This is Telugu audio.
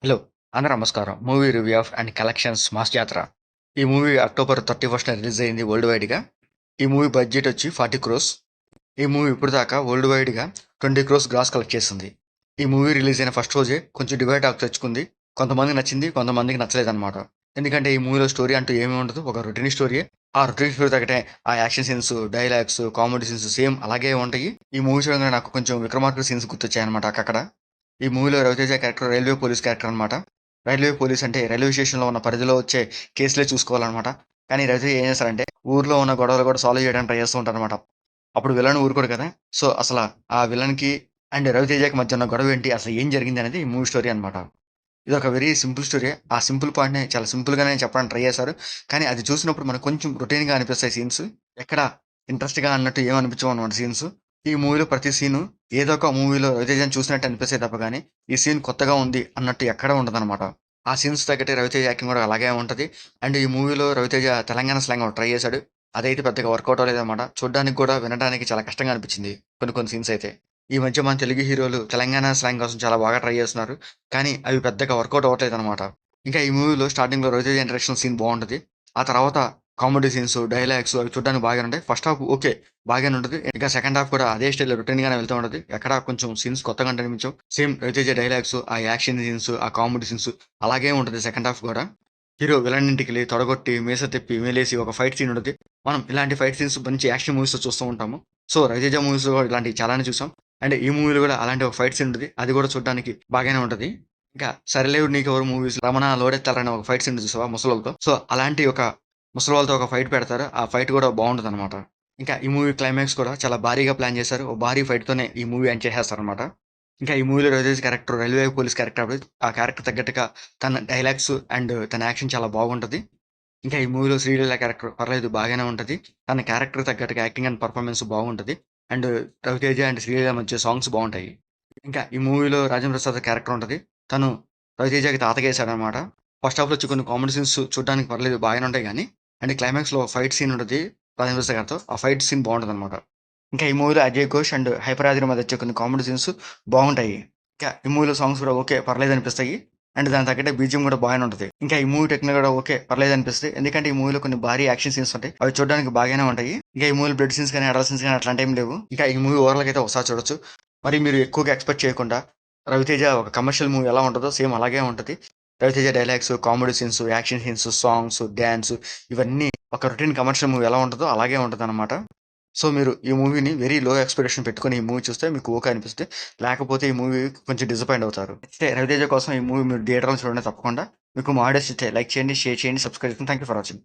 హలో! అందరూ నమస్కారం. Movie review of and collections 'mass జాతర'. ఈ మూవీ అక్టోబర్ 31న రిలీజ్ అయింది వరల్డ్ వైడ్‌గా. ఈ మూవీ బడ్జెట్ వచ్చి 40 క్రోర్స్. ఈ మూవీ ఇప్పటిదాకా వరల్డ్ వైడ్‌గా 20 క్రోర్స్ గ్రాస్ కలెక్ట్ చేసింది. ఈ మూవీ రిలీజ్ అయిన ఫస్ట్ రోజే కొంచెం డివైడ్ టాక్ తెచ్చుకుంది. కొంతమందికి నచ్చింది, కొంతమందికి నచ్చలేదన్నమాట. ఎందుకంటే ఈ మూవీలో స్టోరీ అంటూ ఏమీ ఉండదు. ఒక రొటీన్ స్టోరీయే. ఆ రొటీన్ స్టోరీ తగ్గట్టే ఆ action scenes, dialogues, comedy scenes same అలాగే ఉంటాయి. ఈ మూవీ చూడంగానే నాకు కొంచెం 'విక్రమార్కుడు' సీన్స్ గుర్తొచ్చాయన్నమాట అక్కక్కడ. ఈ మూవీలో Ravi Teja character railway police character అనమాట. రైల్వే పోలీస్ అంటే రైల్వే స్టేషన్‌లో ఉన్న పరిధిలో వచ్చే కేసులే చూసుకోవాలనమాట. కానీ రవితేజ ఏం చేస్తారంటే ఊర్లో ఉన్న గొడవలు కూడా సాల్వ్ చేయడానికి ట్రై చేస్తూ ఉంటారనమాట. అప్పుడు విలన్ ఊరుకోడు కదా! సో, అసల ఆ విలన్‌కి అండ్ రవితేజకి మధ్య ఉన్న గొడవ ఏంటి? అసలు ఏం జరిగిందనేది ఈ మూవీ స్టోరీ అనమాట. ఇదొక వెరీ సింపుల్ స్టోరీయే. ఆ సింపుల్ పాయింట్‌ని చాలా సింపుల్‌గానే చెప్పడానికి ట్రై చేశారు. కానీ అది చూసినప్పుడు మనకు కొంచెం రొటీన్‌గా అనిపిస్తాయి సీన్స్. ఎక్కడ ఇంట్రెస్ట్‌గా అన్నట్టు ఏమి అనిపించవనమాట సీన్స్. ఈ మూవీలో ప్రతి సీను ఏదో ఒక మూవీలో రవితేజని చూసినట్టు అనిపిస్తాయి తప్ప గాని, ఈ సీన్ కొత్తగా ఉంది అన్నట్టు ఎక్కడ ఉండదనమాట. ఆ సీన్స్ తగ్గట్టే రవితేజ యాక్టింగ్ కూడా అలాగే ఉంటది. అండ్ ఈ మూవీలో రవితేజ తెలంగాణ స్లాంగ్ ఒకటి ట్రై చేశాడు. అదైతే పెద్దగా వర్కౌట్ అవ్వలేదనమాట. చూడ్డానికి కూడా, వినడానికి చాలా కష్టంగా అనిపించింది కొన్ని కొన్ని సీన్స్ అయితే. ఈ మధ్య మన తెలుగు హీరోలు తెలంగాణ స్లాంగ్ కోసం చాలా బాగా ట్రై చేస్తున్నారు. కానీ అవి పెద్దగా వర్కౌట్ అవ్వట్లేదనమాట. ఇంకా ఈ మూవీలో స్టార్టింగ్‌లో రవితేజ ఇంట్రడక్షన్ సీన్ బావుంటది. ఆ తర్వాత కామెడీ సీన్స్, డైలాగ్స్ అవి చూడడానికి బాగానే ఉంటాయి. First half okay. బాగానే ఉంటది. ఇంకా సెకండ్ హాఫ్ కూడా అదే స్టైల్‌లో రొటీన్‌గానే వెళ్తూ ఉంటది. ఎక్కడ కొంచెం సీన్స్ కొత్తగా అనిపించవు. సేమ్ రవితేజ డైలాగ్స్, ఆ యాక్షన్ సీన్స్, ఆ కామెడీ సీన్స్ అలాగే ఉంటది సెకండ్ హాఫ్ కూడా. హీరో విలన్ ఇంటికెళ్ళి తొడగొట్టి, మీస తిప్పి, మేలేసి ఒక ఫైట్ సీన్ ఉంటది. మనం ఇలాంటి ఫైట్ సీన్స్ మంచి యాక్షన్ మూవీస్‌లో చూస్తూ ఉంటాము. సో, రవితేజ మూవీస్‌లో కూడా ఇలాంటివి చాలానే చూసాం. అండ్ ఈ మూవీలో కూడా అలాంటి ఒక ఫైట్ సీన్ ఉంటది. అది కూడా చూడడానికి బాగానే ఉంటది. ఇంకా 'సరిలేరు నీకెవరు' మూవీస్ 'రమణ లోడెత్తాలనే' ఒక ఫైట్ సీన్ చూసావా ముసలోళ్ళతో. సో, అలాంటి ఒక ముసలోళ్ళతో ఒక ఫైట్ పెడతారు. ఆ ఫైట్ కూడా బావుంటదనమాట. ఇంకా ఈ మూవీ క్లైమాక్స్ కూడా చాలా భారీగా ప్లాన్ చేశారు. ఓ భారీ ఫైట్‌తోనే ఈ మూవీ ఎండ్ చేసేస్తారనమాట. ఇంకా ఈ మూవీలో Ravi Teja character railway police character అప్పుడు ఆ క్యారెక్టర్ తగ్గట్టుగా తన డైలాగ్స్ అండ్ తన యాక్షన్ చాలా బాగుంటది. ఇంకా ఈ మూవీలో శ్రీలీల క్యారెక్టర్ పర్లేదు బాగానే ఉంటది. తన క్యారెక్టర్ తగ్గట్టుగా యాక్టింగ్ అండ్ పెర్ఫార్మన్స్ బాగుంటది. అండ్ రవితేజ అండ్ శ్రీలీల మధ్య సాంగ్స్ బావుంటాయి. ఇంకా ఈ మూవీలో రాజేంద్ర ప్రసాద్ క్యారెక్టర్ ఉంటది. తను రవితేజకి తాతగేశాడనమాట. ఫస్ట్ హాఫ్‌లో వచ్చి కొన్ని కామెడీ సీన్స్ చూడడానికి పర్లేదు బాగానే ఉంటాయి గానీ, అండ్ క్లైమాక్స్‌లో ఫైట్ సీన్ ఉంటది రాజేంద్ర ప్రసాద్ గారితో. ఆ ఫైట్ సీన్ బావుంటదనమాట. ఇంకా ఈ మూవీలో అజయ్ ఘోష్ అండ్ హైపర్ ఆదిల మధ్య వచ్చే కొన్ని కామెడీ సీన్స్ బాగుంటాయి. ఇంకా ఈ మూవీలో సాంగ్స్ కూడా ఓకే. పర్లేదనిపిస్తాయి. అండ్ దానికి తగ్గట్టే బీజీఎం కూడా బాగానే ఉంటది. ఇంకా ఈ మూవీ టెక్నిక్ కూడా ఓకే. పర్లేదనిపిస్తది. ఎందుకంటే ఈ మూవీలో కొన్ని భారీ యాక్షన్ సీన్స్ ఉంటాయి. అవి చూడడానికి బాగానే ఉంటాయి. ఇంకా ఈ మూవీలో బ్లడ్ సీన్స్ గాని, అడల్ట్ సీన్స్ గాని అట్లాంటియేమి లేవు. ఇంకా ఈ మూవీ ఓవరాల్‌గా అయితే ఒకసారి చూడొచ్చు. మరి మీరు ఎక్కువగా ఎక్స్‌పెక్ట్ చేయకుండా రవితేజ ఒక కమర్షియల్ మూవీ ఎలా ఉంటదో సేమ్ అలాగే ఉంటది. Ravi Teja dialogues, comedy scenes, action scenes, songs, dance ఇవన్నీ ఒక రొటీన్ కమర్షియల్ మూవీ ఎలా ఉంటదో అలాగే ఉంటదనమాట. సో, మీరు ఈ మూవీని వెరీ లో ఎక్స్‌పెక్టేషన్ పెట్టుకొని ఈ మూవీ చూస్తే మీకు ఓకే అనిపిస్తే, లేకపోతే ఈ మూవీ కొంచెం డిసప్పాయింట్ అవుతారు. అయితే రవితేజ కోసం ఈ మూవీ మీరు థియేటర్‌లో చూడండి తప్పకుండా. మీకు మా ఆడియోస్ నచ్చితే లైక్ చేయండి, షేర్ చేయండి, సబ్స్క్రైబ్ చేసుకోండి. Thank you for watching.